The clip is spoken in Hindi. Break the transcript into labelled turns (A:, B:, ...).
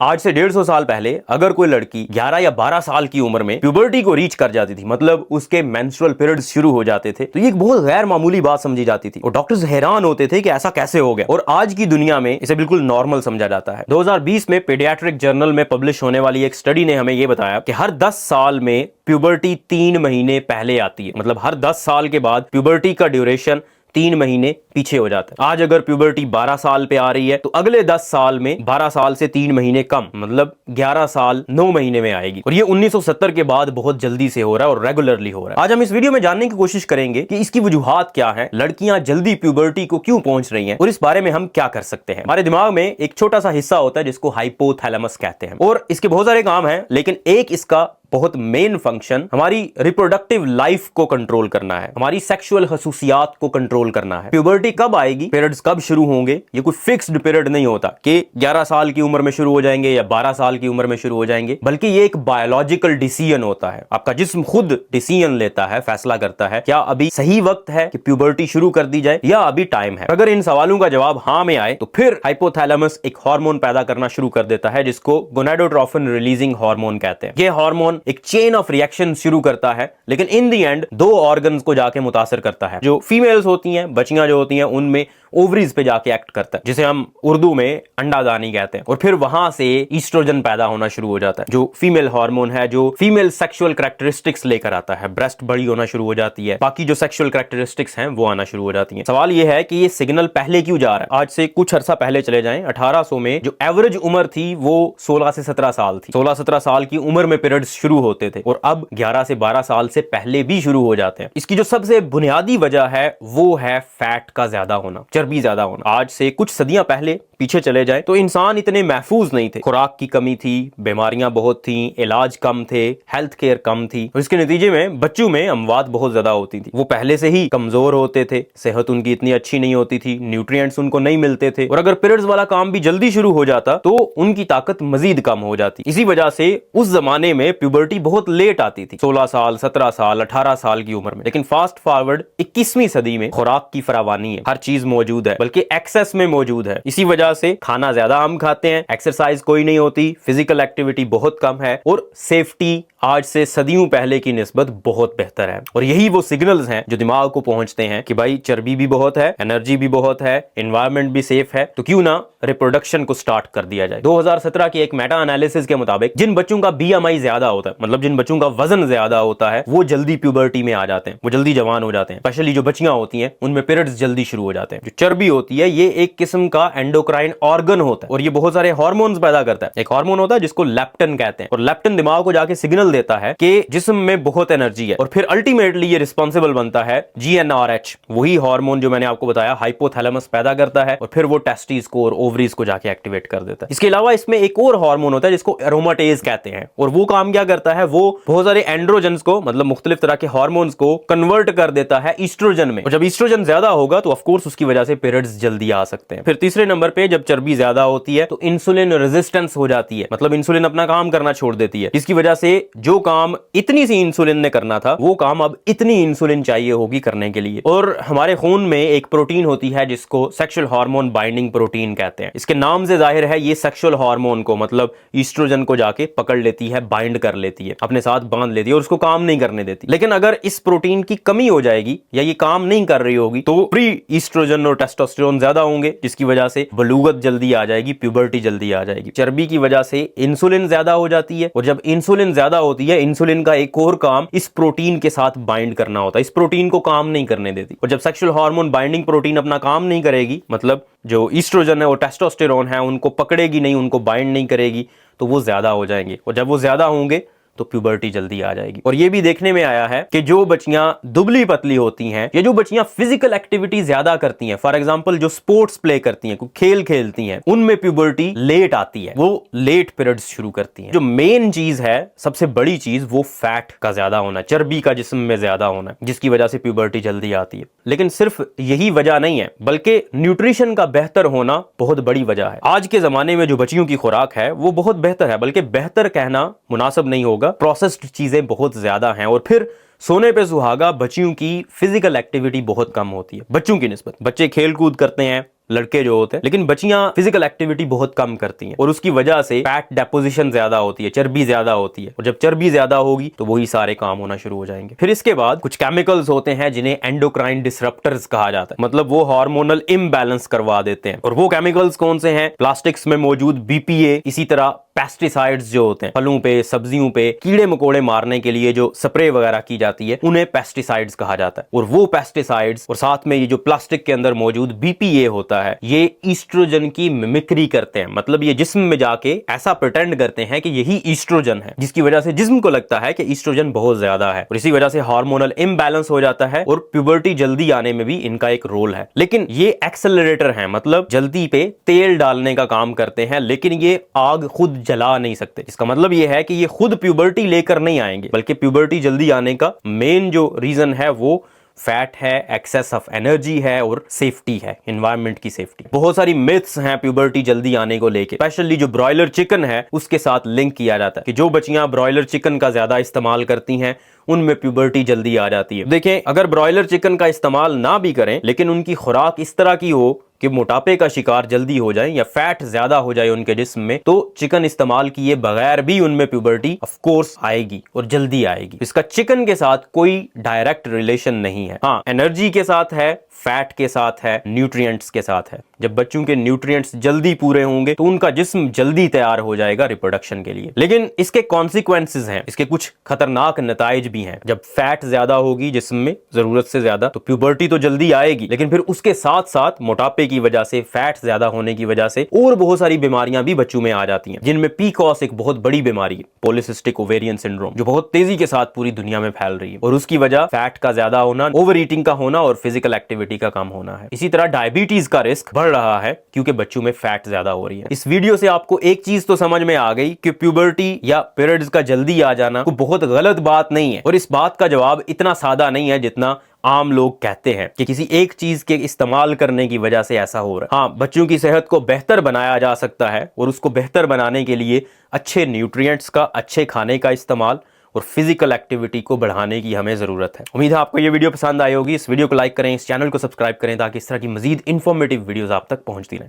A: आज से 150 साल पहले अगर कोई लड़की 11 या 12 साल की उम्र में प्यूबर्टी को रीच कर जाती थी, मतलब उसके मेंस्ट्रुअल पीरियड्स शुरू हो जाते थे, तो ये एक बहुत गैर मामूली बात समझी जाती थी और डॉक्टर्स हैरान होते थे कि ऐसा कैसे हो गया। और आज की दुनिया में इसे बिल्कुल नॉर्मल समझा जाता है। 2020 में पीडियाट्रिक जर्नल में पब्लिश होने वाली एक स्टडी ने हमें यह बताया कि हर 10 साल में प्यूबर्टी 3 महीने पहले आती है। मतलब हर 10 साल के बाद प्यूबर्टी का ड्यूरेशन 3 महीने पीछे हो जाता है। आज अगर प्यूबर्टी 12 साल पे आ रही है तो अगले 10 साल में 12 साल से 3 महीने कम, मतलब 11 साल 9 महीने में आएगी। और ये 1970 के बाद बहुत जल्दी से हो रहा है और रेगुलरली हो रहा है। आज हम इस वीडियो में जानने की कोशिश करेंगे कि इसकी वजूहात क्या है, लड़कियां जल्दी प्यूबर्टी को क्यों पहुंच रही हैं और इस बारे में हम क्या कर सकते हैं। हमारे दिमाग में एक छोटा सा हिस्सा होता है जिसको हाइपोथैलेमस कहते हैं और इसके बहुत सारे काम हैं, लेकिन एक इसका बहुत मेन फंक्शन हमारी रिप्रोडक्टिव लाइफ को कंट्रोल करना है, हमारी सेक्सुअल खसूसियात को कंट्रोल करना है। प्यूबर्टी कब आएगी, पीरियड्स कब शुरू होंगे, ये कोई फिक्स्ड पीरियड नहीं होता कि 11 साल की उम्र में शुरू हो जाएंगे या 12 साल की उम्र में शुरू हो जाएंगे, बल्कि ये एक बायोलॉजिकल डिसीजन होता है। आपका जिस्म खुद डिसीजन लेता है, फैसला करता है क्या अभी सही वक्त है कि प्यूबर्टी शुरू कर दी जाए या अभी टाइम है। अगर इन सवालों का जवाब हाँ में आए तो फिर हाइपोथैलेमस एक हार्मोन पैदा करना शुरू कर देता है जिसको गोनाडोट्रोफिन रिलीजिंग हार्मोन कहते हैं। ये हार्मोन एक चेन ऑफ रिएक्शन शुरू करता है, लेकिन इन द एंड 2 ऑर्गन्स को जाके मुतासर करता है। जो फीमेल्स होती हैं, बच्चियां जो होती हैं, उनमें ओवरीज पे जाके एक्ट करता है, जिसे हम उर्दू में अंडादानी कहते हैं। और फिर वहां से ईस्ट्रोजन पैदा होना शुरू हो जाता है, जो फीमेल हार्मोन है, जो फीमेल सेक्सुअल कैरेक्टरिस्टिक्स लेकर आता है। ब्रेस्ट बड़ी होना शुरू हो जाती है, बाकी जो सेक्सुअल कैरेक्टरिस्टिक्स हैं वो आना शुरू हो जाती हैं। सवाल ये है कि ये सिग्नल पहले क्यों जा रहा है। आज से कुछ अरसा पहले चले जाएं, 1800 में जो एवरेज उम्र थी वो 16 से 17 साल थी। 16-17 साल की उम्र में पीरियड्स शुरू होते थे और अब 11 से 12 साल से पहले भी शुरू हो जाते हैं। इसकी जो सबसे बुनियादी वजह है वो है फैट का ज्यादा होना, चर्बी ज्यादा होना। आज से कुछ सदियां पहले पीछे चले जाएं तो इंसान इतने महफूज नहीं थे, खुराक की कमी थी, बीमारियां बहुत थी, इलाज कम थे, हेल्थ केयर कम थी और इसके नतीजे में बच्चों में अमवात बहुत ज्यादा होती थी। वो पहले से ही कमजोर होते थे, सेहत उनकी इतनी अच्छी नहीं होती थी, न्यूट्रिएंट्स उनको नहीं मिलते थे और अगर पीरियड्स वाला काम भी जल्दी शुरू हो जाता तो उनकी ताकत मजीद कम हो जाती। इसी वजह से उस जमाने में प्यूबर्टी बहुत लेट आती थी, 16 साल, 17 साल, 18 साल की उम्र में। लेकिन फास्ट फॉरवर्ड 21वीं सदी में खुराक की फरावानी है, हर चीज मौजूद है, बल्कि एक्सेस में मौजूद है। इसी वजह से खाना ज्यादा हम खाते हैं, एक्सरसाइज कोई नहीं होती, फिजिकल एक्टिविटी बहुत कम है और सेफ्टी आज से सदियों पहले की निस्बत बहुत बेहतर है। और यही वो सिग्नल्स हैं जो दिमाग को पहुंचते हैं कि भाई चर्बी भी बहुत है, एनर्जी भी बहुत है, एनवायरनमेंट भी सेफ है, तो क्यों ना रिप्रोडक्शन को स्टार्ट कर दिया जाए। 2017 की एक मेटा एनालिसिस के मुताबिक जिन बच्चों का BMI ज्यादा होता है, मतलब जिन बच्चों का वजन ज्यादा होता है, वो जल्दी प्यूबर्टी में आ जाते हैं, वो जल्दी जवान हो जाते हैं। स्पेशली जो बच्चियां होती हैं उनमें पीरियड्स जल्दी शुरू हो जाते हैं। जो चर्बी होती है ये एक किस्म का एंडोक्राइन ऑर्गन होता है और ये बहुत सारे हार्मोन्स पैदा करता है। एक हार्मोन होता है जिसको लेप्टिन कहते हैं और लेप्टिन दिमाग को जाके सिग्नल देता है कि जिस्म में बहुत एनर्जी है और फिर अल्टीमेटली ये रिस्पॉन्सिबल बनता है GnRH, वही हार्मोन जो मैंने आपको बताया हाइपोथैलेमस पैदा करता है और फिर वो टेस्टिस को और ओवरीज को जाके एक्टिवेट कर देता है। इसके अलावा इसमें एक और हार्मोन होता है जिसको एरोमाटेज कहते हैं और वो काम क्या करता है, वो बहुत सारे एंड्रोजन्स को, मतलब मुख्तलिफ तरह के हार्मोन्स को कन्वर्ट कर देता है ईस्ट्रोजन में। और जब ईस्ट्रोजन ज्यादा होगा तो ऑफ कोर्स उसकी वजह से पीरियड्स जल्दी आ सकते हैं। फिर तीसरे नंबर पे जब चर्बी ज्यादा होती है तो इंसुलिन रेजिस्टेंस हो जाती है, मतलब इंसुलिन अपना काम करना छोड़ देती है, जिसकी वजह से जो काम इतनी सी इंसुलिन ने करना था वो काम अब इतनी इंसुलिन चाहिए होगी करने के लिए। और हमारे खून में एक प्रोटीन होती है जिसको सेक्सुअल हार्मोन बाइंडिंग प्रोटीन कहते हैं। इसके नाम से जाहिर है ये सेक्सुअल हार्मोन को, मतलब ईस्ट्रोजन को जाके पकड़ लेती है, बाइंड कर लेती है, अपने साथ बांध लेती है और उसको काम नहीं करने देती। लेकिन अगर इस प्रोटीन की कमी हो जाएगी या ये काम नहीं कर रही होगी तो प्री ईस्ट्रोजन और टेस्टोस्टेरोन ज्यादा होंगे, जिसकी वजह से बलूगत जल्दी आ जाएगी, प्यूबर्टी जल्दी आ जाएगी। चर्बी की वजह से इंसुलिन ज्यादा हो जाती है और जब इंसुलिन ज्यादा होती है, इंसुलिन का एक और काम इस प्रोटीन के साथ बाइंड करना होता है, इस प्रोटीन को काम नहीं करने देती। और जब सेक्सुअल हार्मोन बाइंडिंग प्रोटीन अपना काम नहीं करेगी, मतलब जो ईस्ट्रोजन है और टेस्टोस्टेरोन है उनको पकड़ेगी नहीं, उनको बाइंड नहीं करेगी, तो वो ज्यादा हो जाएंगे और जब वो ज्यादा होंगे तो प्यूबर्टी जल्दी आ जाएगी। और ये भी देखने में आया है कि जो बच्चियां दुबली पतली होती हैं या जो बच्चियां फिजिकल एक्टिविटी ज्यादा करती हैं, फॉर एग्जांपल जो स्पोर्ट्स प्ले करती हैं, खेल खेलती हैं, उनमें प्यूबर्टी लेट आती है, वो लेट पीरियड्स शुरू करती हैं। जो मेन चीज है, सबसे बड़ी चीज, वो फैट का ज्यादा होना, चर्बी का जिस्म में ज्यादा होना, जिसकी वजह से प्यूबर्टी जल्दी आती है। लेकिन सिर्फ यही वजह नहीं है, बल्कि न्यूट्रिशन का बेहतर होना बहुत बड़ी वजह है। आज के जमाने में जो बच्चियों की खुराक है वो बहुत बेहतर है, बल्कि बेहतर कहना मुनासिब नहीं होगा, प्रोसेस्ड चीजें बहुत ज्यादा हैं और फिर सोने पे सुहागा बच्चियों की फिजिकल एक्टिविटी बहुत कम होती है बच्चों की निस्बत। बच्चे खेल कूद करते हैं, लड़के जो होते हैं, लेकिन बच्चियां फिजिकल एक्टिविटी बहुत कम करती हैं और उसकी वजह से फैट डेपोजिशन ज्यादा होती है, चर्बी ज्यादा होती है, और जब चर्बी ज्यादा होगी तो वही सारे काम होना शुरू हो जाएंगे। फिर इसके बाद कुछ केमिकल्स होते हैं जिन्हें एंडोक्राइन डिसरप्टर्स कहा जाता है, मतलब वो हार्मोनल इम्बैलेंस करवा देते हैं। और वो केमिकल्स कौन से हैं? प्लास्टिक्स में मौजूद बीपीए, इसी तरह पेस्टिसाइड्स जो होते हैं फलों पे, सब्जियों पे कीड़े मकोड़े मारने के लिए जो स्प्रे वगैरह की जाती है, उन्हें पेस्टिसाइड्स कहा जाता है। और वो पेस्टिसाइड्स और साथ में ये जो प्लास्टिक के अंदर मौजूद बीपीए होता है, ये ईस्ट्रोजन की मिमिक्री करते हैं, मतलब ये जिस्म में जाके ऐसा प्रिटेंड करते हैं कि यही ईस्ट्रोजन है, जिसकी वजह से जिस्म को लगता है कि ईस्ट्रोजन बहुत ज्यादा है और इसी वजह से हार्मोनल इम्बैलेंस हो जाता है और प्यूबर्टी जल्दी आने में भी इनका एक रोल है। लेकिन ये एक्सेलरेटर है, मतलब जल्दी पे तेल डालने का काम करते हैं, लेकिन ये आग खुद जला नहीं सकते। इसका मतलब ये है कि ये खुद प्यूबर्टी लेकर नहीं आएंगे, बल्कि प्यूबर्टी जल्दी आने का मेन जो रीजन है वो फैट है, एक्सेस ऑफ एनर्जी है और सेफ्टी है, एनवायरनमेंट की सेफ्टी। बहुत सारी मिथ्स हैं प्यूबर्टी जल्दी आने को लेके, स्पेशली जो ब्रॉयलर चिकन है उसके साथ लिंक किया जाता है कि जो बच्चियां ब्रॉयलर चिकन का ज्यादा इस्तेमाल करती हैं उनमें प्यूबर्टी जल्दी आ जाती है। देखें, अगर ब्रॉयलर चिकन का इस्तेमाल ना भी करें लेकिन उनकी खुराक इस तरह की हो कि मोटापे का शिकार जल्दी हो जाए या फैट ज्यादा हो जाए उनके जिस्म में, तो चिकन इस्तेमाल किए बगैर भी उनमें प्यूबर्टी ऑफ कोर्स आएगी और जल्दी आएगी। इसका चिकन के साथ कोई डायरेक्ट रिलेशन नहीं है। हाँ, एनर्जी के साथ है, फैट के साथ है, न्यूट्रिएंट्स के साथ है। जब बच्चों के न्यूट्रिएंट्स जल्दी पूरे होंगे तो उनका जिस्म जल्दी तैयार हो जाएगा रिप्रोडक्शन के लिए। लेकिन इसके कॉन्सिक्वेंसेस हैं, इसके कुछ खतरनाक नताइज भी हैं। जब फैट ज्यादा होगी जिस्म में जरूरत से ज्यादा, तो प्यूबर्टी तो जल्दी आएगी, लेकिन फिर उसके साथ साथ मोटापे की वजह से, फैट ज्यादा होने की वजह से और बहुत सारी बीमारियां भी बच्चों में आ जाती हैं, जिनमें पीकॉस एक बहुत बड़ी बीमारी है, पॉलीसिस्टिक ओवेरियन सिंड्रोम, जो बहुत तेजी के साथ पूरी दुनिया में फैल रही है। और उसकी वजह फैट का ज्यादा होना, ओवर ईटिंग का होना और फिजिकल एक्टिविटी का कम होना है। इसी तरह डायबिटीज का रिस्क बढ़ रहा है क्योंकि बच्चों में फैट ज्यादा हो रही है। इस वीडियो से आपको एक चीज तो समझ में आ गई कि प्यूबर्टी या पीरियड्स का जल्दी आ जाना कोई बहुत गलत बात नहीं है, और इस बात का जवाब इतना सादा नहीं है जितना आम लोग कहते हैं कि किसी एक चीज के इस्तेमाल करने की वजह से ऐसा हो रहा है। हाँ, बच्चों की सेहत को बेहतर बनाया जा सकता है और उसको बेहतर बनाने के लिए अच्छे न्यूट्रिएंट्स का, अच्छे खाने का इस्तेमाल और फिजिकल एक्टिविटी को बढ़ाने की हमें जरूरत है। उम्मीद है आपको ये वीडियो पसंद आई होगी। इस वीडियो को लाइक करें, इस चैनल को सब्सक्राइब करें ताकि इस तरह की मजीद इंफॉर्मेटिव वीडियोस आप तक पहुंचती रहें।